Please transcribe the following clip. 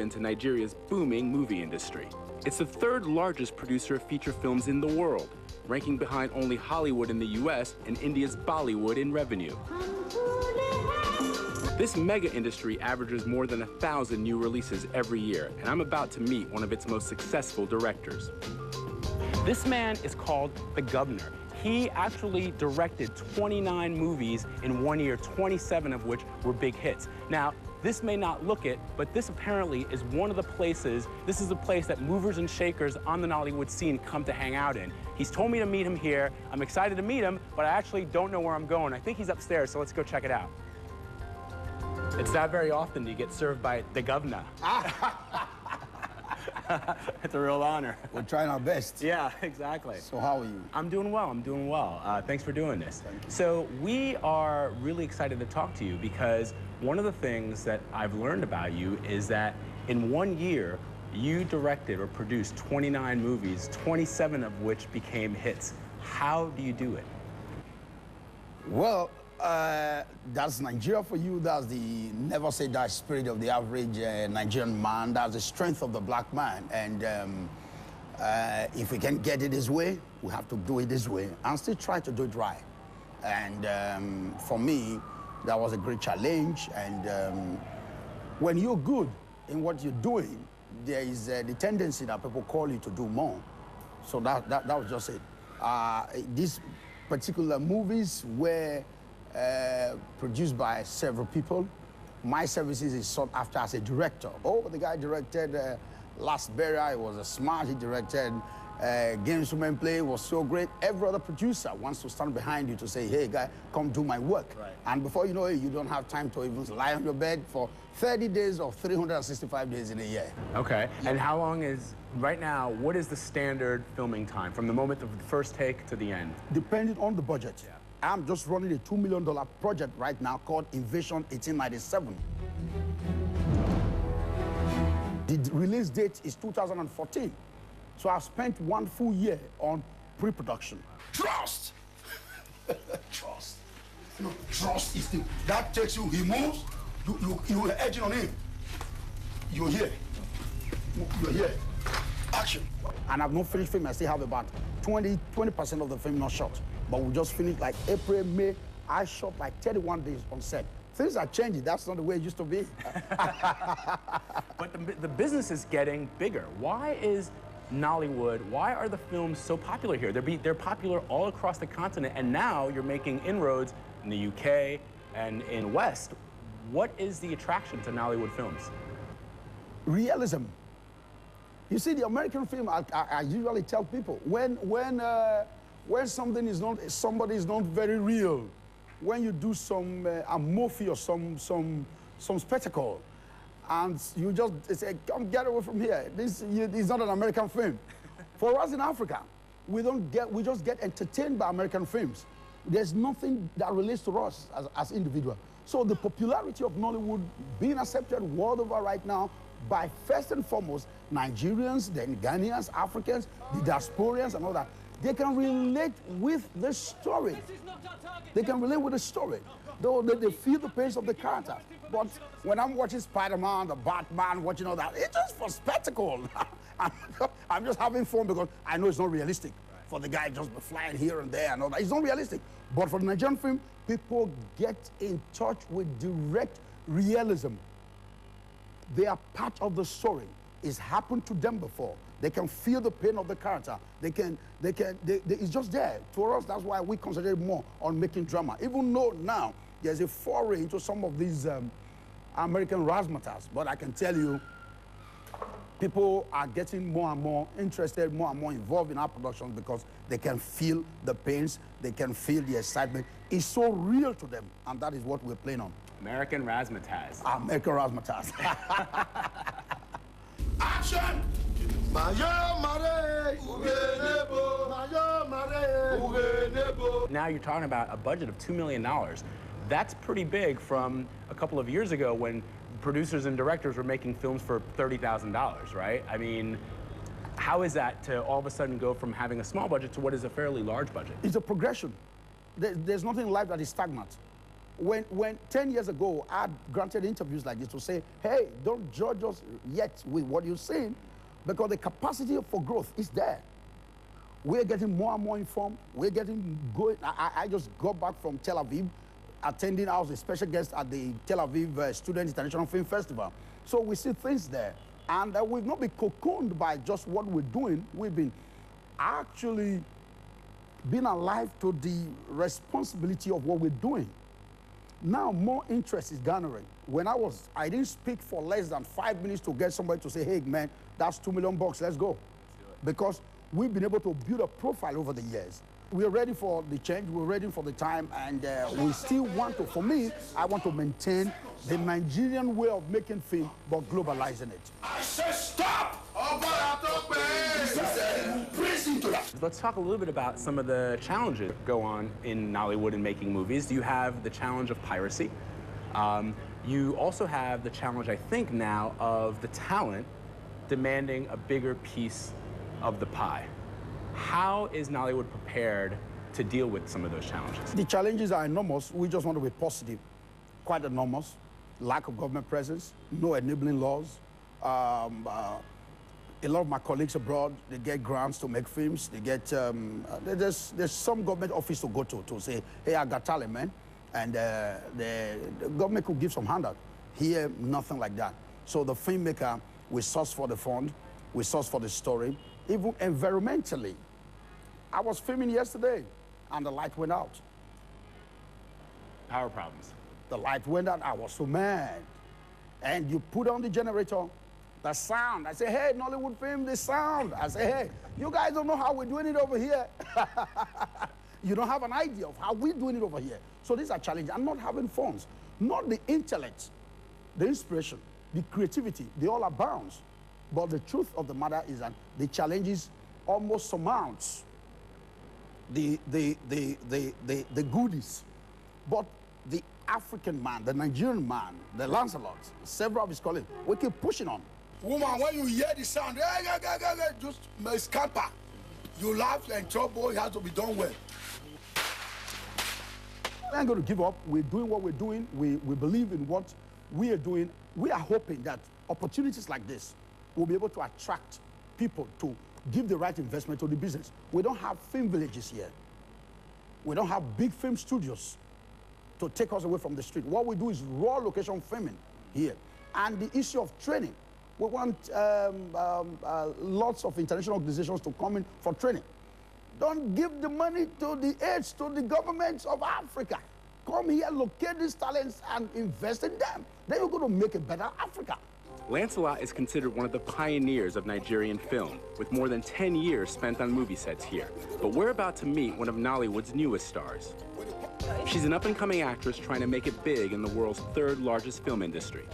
spin to Nigeria's booming movie industry. It's the third largest producer of feature films in the world, ranking behind only Hollywood in the US and India's Bollywood in revenue. This mega industry averages more than 1,000 new releases every year, and I'm about to meet one of its most successful directors. This man is called the Governor. He actually directed 29 movies in 1 year, 27 of which were big hits. Now, this may not look it, but this apparently is one of the places, this is a place that movers and shakers on the Nollywood scene come to hang out in. He's told me to meet him here. I'm excited to meet him, but I actually don't know where I'm going. I think he's upstairs, so let's go check it out. It's not very often you get served by the Governor. It's a real honor. We're trying our best. Yeah, exactly. So how are you? I'm doing well, I'm doing well. Thanks for doing this. So we are really excited to talk to you because one of the things that I've learned about you is that in 1 year, you directed or produced 29 movies, 27 of which became hits. How do you do it? Well, that's Nigeria for you. That's the never say die spirit of the average Nigerian man. That's the strength of the black man. And if we can get it this way, we have to do it this way and still try to do it right. And for me, that was a great challenge. And when you're good in what you're doing, there is the tendency that people call you to do more. So that was just it. These particular movies were produced by several people. My services is sought after as a director. Oh, the guy directed Last Burial. It was a smart. He directed Games Women Play. It was so great. Every other producer wants to stand behind you to say, hey, guy, come do my work. Right. And before you know it, you don't have time to even lie on your bed for 30 days or 365 days in a year. Okay. And how long is, right now, what is the standard filming time from the moment of the first take to the end? Depending on the budget. Yeah. I'm just running a $2 million project right now called Invasion 1897. The release date is 2014. So I've spent 1 full year on pre-production. Trust! Trust. You know, trust is the, that takes you, he moves, you're edging on him. You're here. You're here. Action. And I've not finished filming. I still have about 20% of the film not shot. But we just finished like April, May. I shot like 31 days on set. Things are changing. That's not the way it used to be. But the business is getting bigger. Why is Nollywood, why are the films so popular here? They're popular all across the continent, and now you're making inroads in the UK and in West. What is the attraction to Nollywood films? Realism. You see, the American film, I usually tell people, when somebody is not very real, when you do some amorphy or some spectacle, and you just say, come get away from here. This is not an American film. For us in Africa, we just get entertained by American films. There's nothing that relates to us as individuals. So the popularity of Nollywood being accepted world over right now by first and foremost Nigerians, then Ghanaians, Africans, the diasporians and all that. They can relate with the story. They can relate with the story. Though they feel the pace of the character. But when I'm watching Spider-Man, the Batman, watching all that, it's just for spectacle. I'm just having fun because I know it's not realistic. For the guy just flying here and there and all that. It's not realistic. But for the Nigerian film, people get in touch with direct realism. They are part of the story. It's happened to them before. They can feel the pain of the character. It's just there. For us, that's why we concentrate more on making drama. Even though now there's a foray into some of these American razzmatazz, but I can tell you, people are getting more and more interested, more and more involved in our productions because they can feel the pains, they can feel the excitement. It's so real to them, and that is what we're playing on. American razzmatazz. American razzmatazz. Action! Now you're talking about a budget of $2 million. That's pretty big from a couple of years ago when producers and directors were making films for $30,000, right? I mean, how is that to all of a sudden go from having a small budget to what is a fairly large budget? It's a progression. There's nothing in life that is stagnant. When 10 years ago, I had granted interviews like this to say, hey, don't judge us yet with what you're saying, because the capacity for growth is there. We're getting more and more informed. We're getting good. I just got back from Tel Aviv, attending. I was a special guest at the Tel Aviv Student International Film Festival. So we see things there. And we've not been cocooned by just what we're doing. We've been actually being alive to the responsibility of what we're doing. Now more interest is garnering. When I didn't speak for less than 5 minutes to get somebody to say, hey, man, that's $2 million, let's go. Because we've been able to build a profile over the years. We're ready for the change, we're ready for the time, and we still want to, for me, I want to maintain the Nigerian way of making film, but globalizing it. I said stop! Let's talk a little bit about some of the challenges that go on in Nollywood in making movies. You have the challenge of piracy. You also have the challenge, I think now, of the talent demanding a bigger piece of the pie. How is Nollywood prepared to deal with some of those challenges? The challenges are enormous. We just want to be positive. Quite enormous. Lack of government presence, no enabling laws. A lot of my colleagues abroad, they get grants to make films. They get, there's some government office to go to say, hey, I got talent, man. And the government could give some handout. Here, nothing like that. So the filmmaker, we source for the fund, we source for the story. Even environmentally, I was filming yesterday and the light went out. Power problems. The light went out, I was so mad. And you put on the generator, the sound. I say, hey, Nollywood film, the sound. I say, hey, you guys don't know how we're doing it over here. You don't have an idea of how we're doing it over here. So these are challenges. I'm not having funds, not the intellect, the inspiration, the creativity, they all abound. But the truth of the matter is that the challenges almost surmount the goodies. But the African man, the Nigerian man, the Lancelot, several of his colleagues, we keep pushing on. Woman, when you hear the sound, just scamper. You laugh and trouble, it has to be done well. We ain't going to give up. We're doing what we're doing. We believe in what we are doing. We are hoping that opportunities like this will be able to attract people to give the right investment to the business. We don't have film villages here. We don't have big film studios to take us away from the street. What we do is raw location filming here. And the issue of training. We want lots of international organizations to come in for training. Don't give the money to the aids to the governments of Africa. Come here, locate these talents and invest in them. Then you're going to make a better Africa. Lancelot is considered one of the pioneers of Nigerian film, with more than 10 years spent on movie sets here. But we're about to meet one of Nollywood's newest stars. She's an up-and-coming actress trying to make it big in the world's third largest film industry.